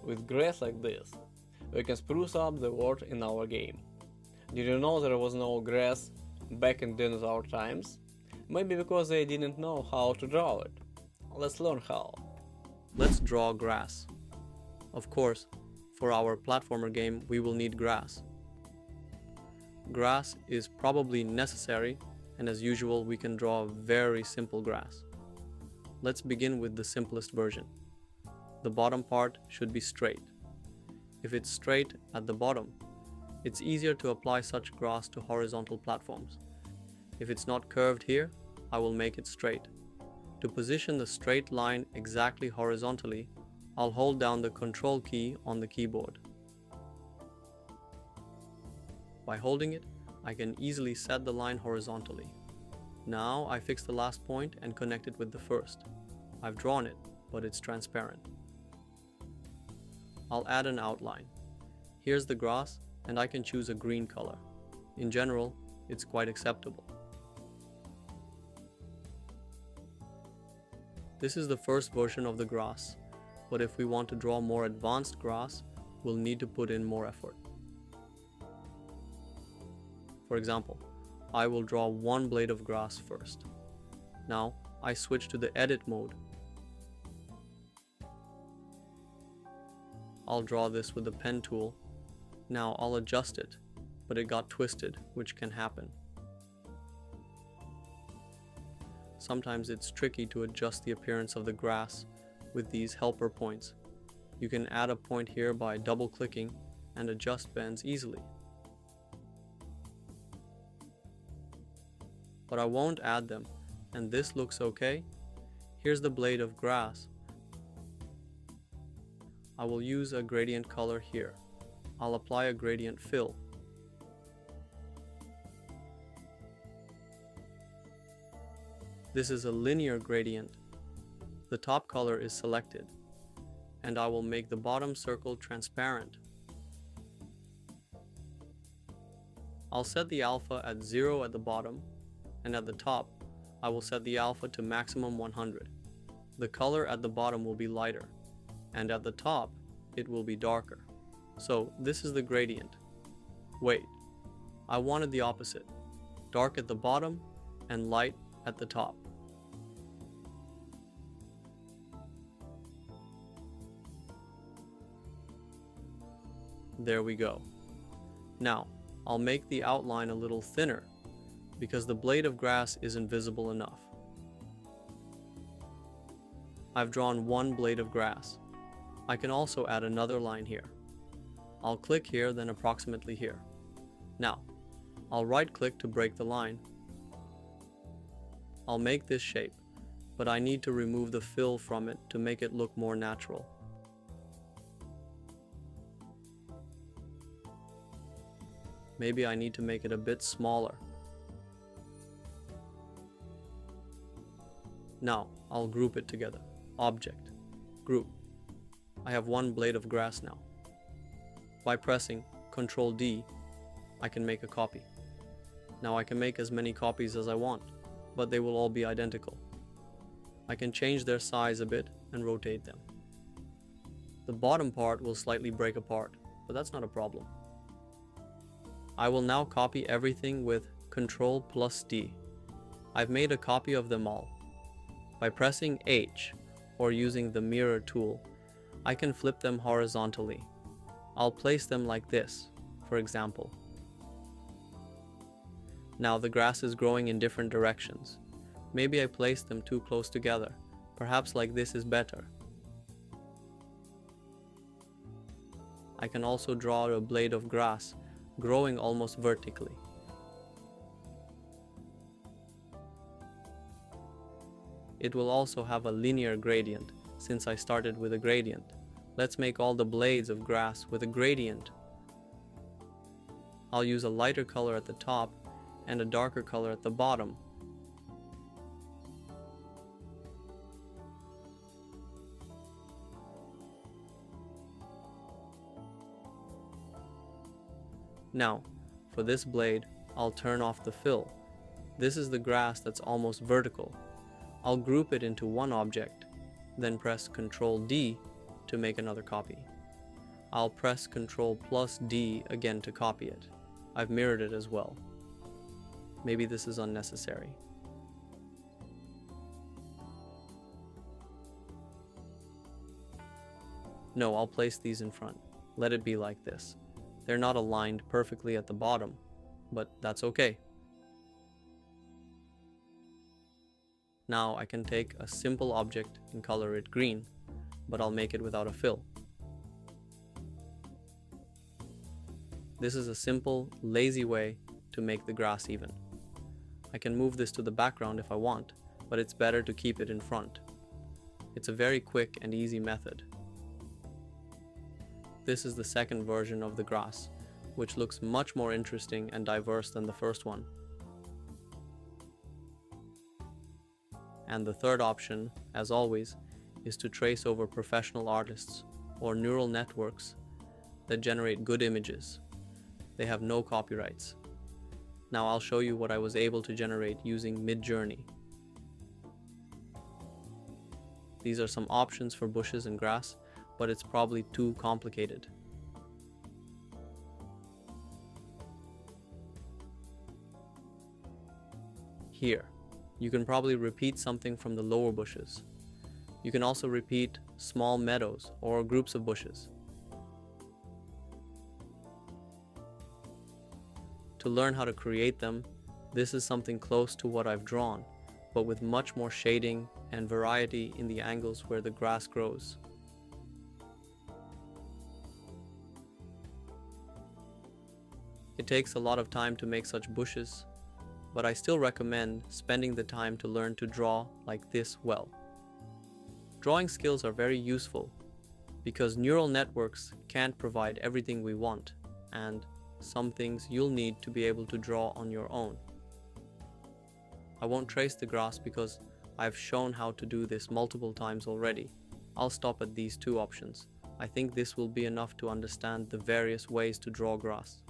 With grass like this, we can spruce up the world in our game. Did you know there was no grass back in dinosaur times? Maybe because they didn't know how to draw it. Let's learn how. Let's draw grass. Of course, for our platformer game we will need grass. Grass is probably necessary, and as usual we can draw very simple grass. Let's begin with the simplest version. The bottom part should be straight. If it's straight at the bottom, it's easier to apply such grass to horizontal platforms. If it's not curved here, I will make it straight. To position the straight line exactly horizontally, I'll hold down the Control key on the keyboard. By holding it, I can easily set the line horizontally. Now I fix the last point and connect it with the first. I've drawn it, but it's transparent. I'll add an outline. Here's the grass, and I can choose a green color. In general, it's quite acceptable. This is the first version of the grass, but if we want to draw more advanced grass, we'll need to put in more effort. For example, I will draw one blade of grass first. Now I switch to the edit mode. I'll draw this with the pen tool. Now I'll adjust it, but it got twisted, which can happen. Sometimes it's tricky to adjust the appearance of the grass with these helper points. You can add a point here by double-clicking and adjust bends easily. But I won't add them, and this looks okay. Here's the blade of grass. I will use a gradient color here. I'll apply a gradient fill. This is a linear gradient. The top color is selected, and I will make the bottom circle transparent. I'll set the alpha at 0 at the bottom, and at the top, I will set the alpha to maximum 100. The color at the bottom will be lighter, and at the top, it will be darker. So this is the gradient. Wait, I wanted the opposite. Dark at the bottom and light at the top. There we go. Now, I'll make the outline a little thinner because the blade of grass isn't visible enough. I've drawn one blade of grass. I can also add another line here. I'll click here, then approximately here. Now, I'll right-click to break the line. I'll make this shape, but I need to remove the fill from it to make it look more natural. Maybe I need to make it a bit smaller. Now, I'll group it together. Object, Group. I have one blade of grass now. By pressing Ctrl D, I can make a copy. Now I can make as many copies as I want, but they will all be identical. I can change their size a bit and rotate them. The bottom part will slightly break apart, but that's not a problem. I will now copy everything with Ctrl+D. I've made a copy of them all. By pressing H or using the mirror tool, I can flip them horizontally. I'll place them like this, for example. Now the grass is growing in different directions. Maybe I placed them too close together. Perhaps like this is better. I can also draw a blade of grass growing almost vertically. It will also have a linear gradient since I started with a gradient. Let's make all the blades of grass with a gradient. I'll use a lighter color at the top and a darker color at the bottom. Now, for this blade, I'll turn off the fill. This is the grass that's almost vertical. I'll group it into one object, then press Ctrl D to make another copy. I'll press Ctrl plus D again to copy it. I've mirrored it as well. Maybe this is unnecessary. No, I'll place these in front. Let it be like this. They're not aligned perfectly at the bottom, but that's okay. Now I can take a simple object and color it green, but I'll make it without a fill. This is a simple, lazy way to make the grass even. I can move this to the background if I want, but it's better to keep it in front. It's a very quick and easy method. This is the second version of the grass, which looks much more interesting and diverse than the first one. And the third option, as always, is to trace over professional artists or neural networks that generate good images. They have no copyrights. Now I'll show you what I was able to generate using Midjourney. These are some options for bushes and grass, but it's probably too complicated. Here, you can probably repeat something from the lower bushes. You can also repeat small meadows or groups of bushes. To learn how to create them, this is something close to what I've drawn, but with much more shading and variety in the angles where the grass grows. It takes a lot of time to make such bushes, but I still recommend spending the time to learn to draw like this well. Drawing skills are very useful because neural networks can't provide everything we want, and some things you'll need to be able to draw on your own. I won't trace the grass because I've shown how to do this multiple times already. I'll stop at these two options. I think this will be enough to understand the various ways to draw grass.